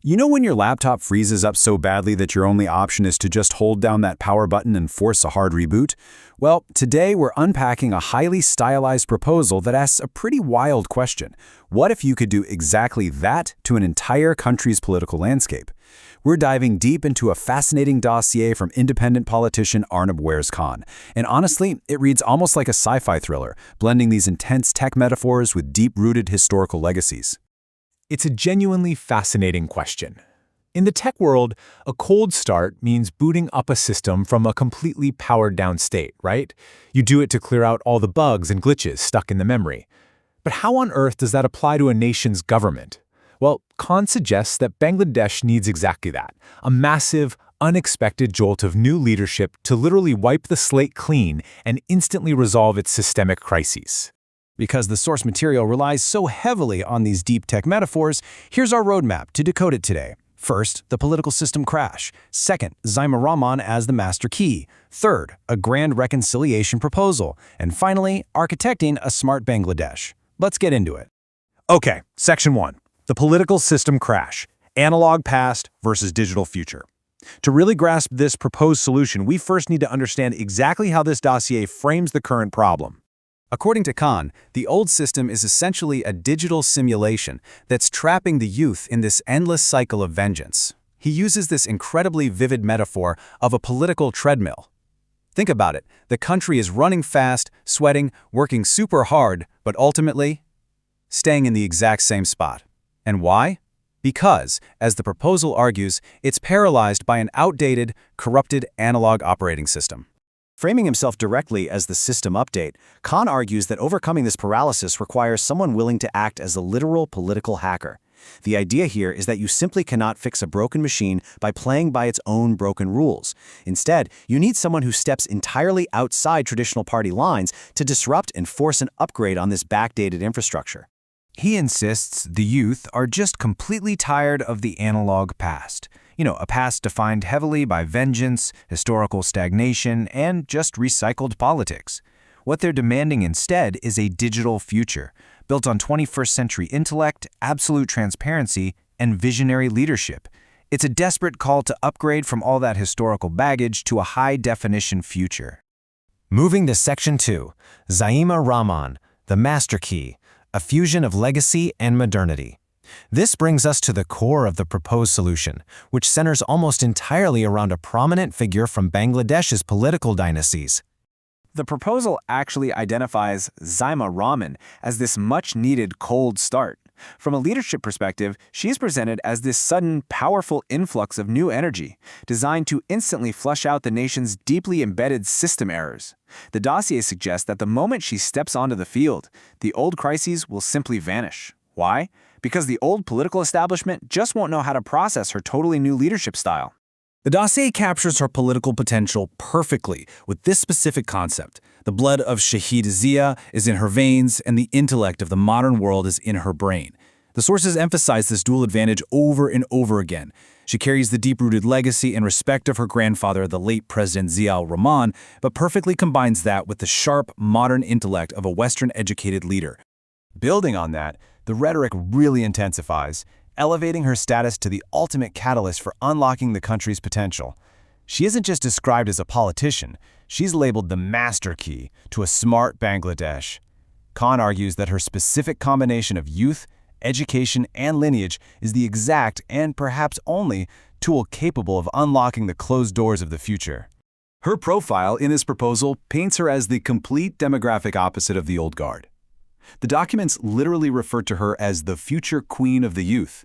You know when your laptop freezes up so badly that your only option is to just hold down that power button and force a hard reboot? Well, today we're unpacking a highly stylized proposal that asks a pretty wild question. What if you could do exactly that to an entire country's political landscape? We're diving deep into a fascinating dossier from independent politician Arnab Khan. And honestly, it reads almost like a sci-fi thriller, blending these intense tech metaphors with deep-rooted historical legacies. It's a genuinely fascinating question. In the tech world, a cold start means booting up a system from a completely powered-down state, right? You do it to clear out all the bugs and glitches stuck in the memory. But how on earth does that apply to a nation's government? Well, Khan suggests that Bangladesh needs exactly that, a massive, unexpected jolt of new leadership to literally wipe the slate clean and instantly resolve its systemic crises. Because the source material relies so heavily on these deep tech metaphors, here's our roadmap to decode it today. First, the political system crash. Second, Zima Rahman as the master key. Third, a grand reconciliation proposal. And finally, architecting a smart Bangladesh. Let's get into it. Okay, Section 1. The political system crash. Analog past versus digital future. To really grasp this proposed solution, we first need to understand exactly how this dossier frames the current problem. According to Khan, the old system is essentially a digital simulation that's trapping the youth in this endless cycle of vengeance. He uses this incredibly vivid metaphor of a political treadmill. Think about it. The country is running fast, sweating, working super hard, but ultimately staying in the exact same spot. And why? Because, as the proposal argues, it's paralyzed by an outdated, corrupted analog operating system. Framing himself directly as the system update, Khan argues that overcoming this paralysis requires someone willing to act as a literal political hacker. The idea here is that you simply cannot fix a broken machine by playing by its own broken rules. Instead, you need someone who steps entirely outside traditional party lines to disrupt and force an upgrade on this backdated infrastructure. He insists the youth are just completely tired of the analog past. A past defined heavily by vengeance, historical stagnation, and just recycled politics. What they're demanding instead is a digital future, built on 21st century intellect, absolute transparency, and visionary leadership. It's a desperate call to upgrade from all that historical baggage to a high-definition future. Moving to Section 2, Zima Rahman, the master key, a fusion of legacy and modernity. This brings us to the core of the proposed solution, which centers almost entirely around a prominent figure from Bangladesh's political dynasties. The proposal actually identifies Zima Rahman as this much-needed cold start. From a leadership perspective, she is presented as this sudden, powerful influx of new energy, designed to instantly flush out the nation's deeply embedded system errors. The dossier suggests that the moment she steps onto the field, the old crises will simply vanish. Why? Because the old political establishment just won't know how to process her totally new leadership style. The dossier captures her political potential perfectly with this specific concept. The blood of Shahid Zia is in her veins, and the intellect of the modern world is in her brain. The sources emphasize this dual advantage over and over again. She carries the deep-rooted legacy and respect of her grandfather, the late President Ziaur Rahman, but perfectly combines that with the sharp, modern intellect of a Western-educated leader. Building on that, the rhetoric really intensifies, elevating her status to the ultimate catalyst for unlocking the country's potential. She isn't just described as a politician, she's labeled the master key to a smart Bangladesh. Khan argues that her specific combination of youth, education, and lineage is the exact, and perhaps only, tool capable of unlocking the closed doors of the future. Her profile in this proposal paints her as the complete demographic opposite of the old guard. The documents literally refer to her as the future queen of the youth.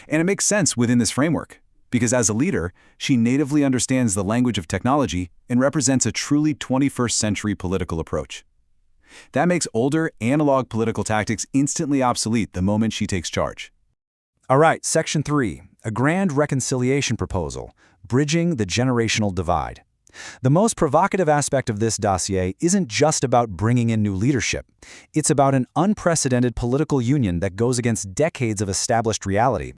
And it makes sense within this framework, because as a leader, she natively understands the language of technology and represents a truly 21st century political approach. That makes older, analog political tactics instantly obsolete the moment she takes charge. All right, Section 3, a grand reconciliation proposal, bridging the generational divide. The most provocative aspect of this dossier isn't just about bringing in new leadership. It's about an unprecedented political union that goes against decades of established reality.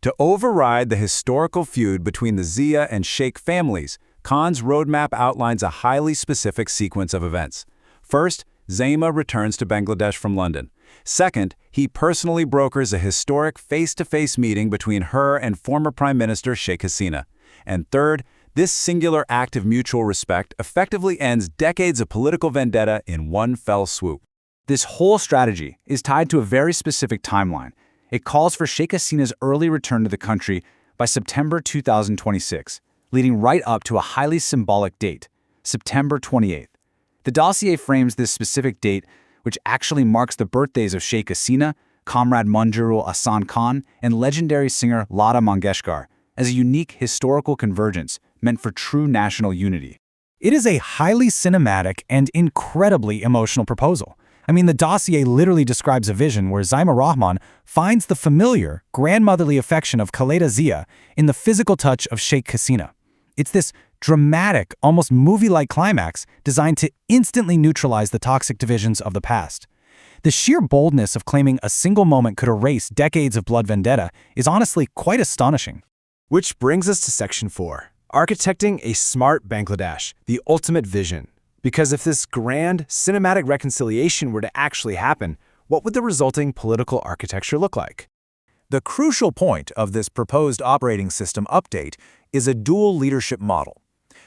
To override the historical feud between the Zia and Sheikh families, Khan's roadmap outlines a highly specific sequence of events. First, Zima returns to Bangladesh from London. Second, He personally brokers a historic face-to-face meeting between her and former Prime Minister Sheikh Hasina. And third, this singular act of mutual respect effectively ends decades of political vendetta in one fell swoop. This whole strategy is tied to a very specific timeline. It calls for Sheikh Hasina's early return to the country by September 2026, leading right up to a highly symbolic date, September 28th. The dossier frames this specific date, which actually marks the birthdays of Sheikh Hasina, Comrade Manjurul Ahsan Khan, and legendary singer Lata Mangeshkar, as a unique historical convergence meant for true national unity. It is a highly cinematic and incredibly emotional proposal. I mean, the dossier literally describes a vision where Zaima Rahman finds the familiar, grandmotherly affection of Khaleda Zia in the physical touch of Sheikh Hasina. It's this dramatic, almost movie-like climax designed to instantly neutralize the toxic divisions of the past. The sheer boldness of claiming a single moment could erase decades of blood vendetta is honestly quite astonishing. Which brings us to Section 4, architecting a smart Bangladesh, the ultimate vision. Because if this grand, cinematic reconciliation were to actually happen, what would the resulting political architecture look like? The crucial point of this proposed operating system update is a dual leadership model.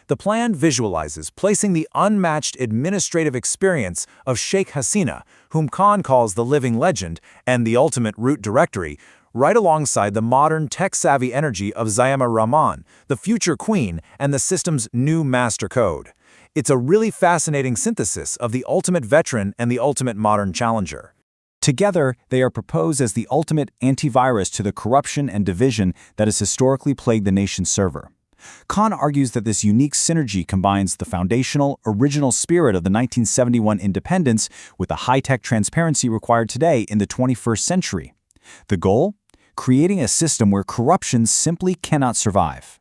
The plan visualizes placing the unmatched administrative experience of Sheikh Hasina, whom Khan calls the living legend and the ultimate root directory, right alongside the modern tech-savvy energy of Zaima Rahman, the future queen and the system's new master code. It's a really fascinating synthesis of the ultimate veteran and the ultimate modern challenger. Together, they are proposed as the ultimate antivirus to the corruption and division that has historically plagued the nation's server. Khan argues that this unique synergy combines the foundational, original spirit of the 1971 independence with the high-tech transparency required today in the 21st century. The goal? Creating a system where corruption simply cannot survive.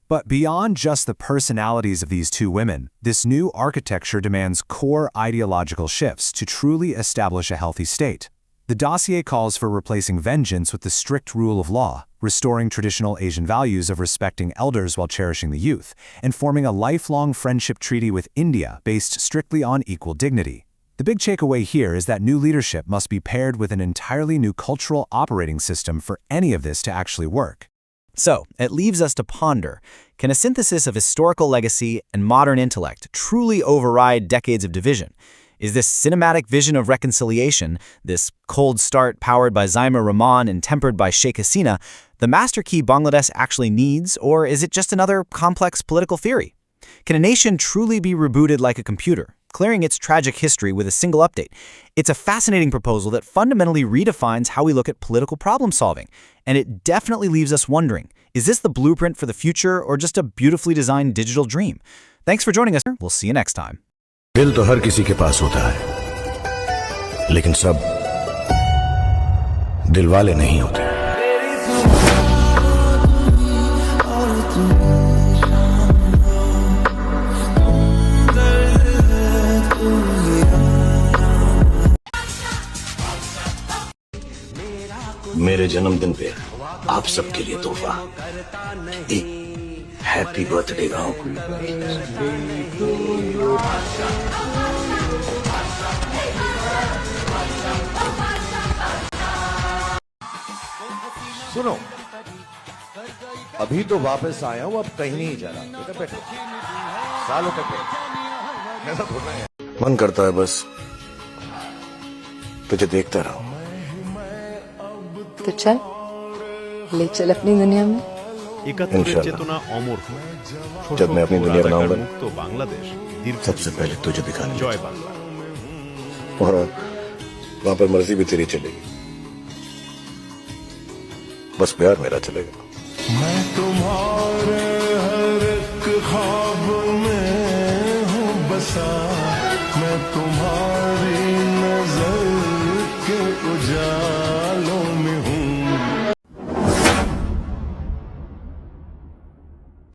But beyond just the personalities of these two women, this new architecture demands core ideological shifts to truly establish a healthy state. The dossier calls for replacing vengeance with the strict rule of law, restoring traditional Asian values of respecting elders while cherishing the youth, and forming a lifelong friendship treaty with India based strictly on equal dignity. The big takeaway here is that new leadership must be paired with an entirely new cultural operating system for any of this to actually work. So, it leaves us to ponder, can a synthesis of historical legacy and modern intellect truly override decades of division? Is this cinematic vision of reconciliation, this cold start powered by Zaima Rahman and tempered by Sheikh Hasina, the master key Bangladesh actually needs, or is it just another complex political theory? Can a nation truly be rebooted like a computer, clearing its tragic history with a single update? It's a fascinating proposal that fundamentally redefines how we look at political problem solving, and it definitely leaves us wondering, is this the blueprint for the future or just a beautifully designed digital dream? Thanks for joining us. We'll see you next time. दिल तो हर किसी के पास होता है, लेकिन सब दिल वाले नहीं होते। मेरे जन्मदिन पे आप सबके लिए तोहफा, एक हैप्पी बर्थडे गाँव को। सुनो, अभी तो वापस आया हूँ, अब कहीं नहीं जा रहा। बेटा बैठो, सालों तक ऐसा थोड़ा है। मन करता है बस तुझे देखता रहूं। तो चल, ले चल अपनी दुनिया में। इंशाल्लाह जब मैं अपनी दुनिया बनाऊंगा तो बांग्लादेश सबसे पहले तुझे दिखाने जय बांग्ला, और वहां पर मर्जी भी तेरी चलेगी, बस प्यार मेरा चलेगा। मैं तुम्हारे हर एक ख्वाब में हूँ बसा।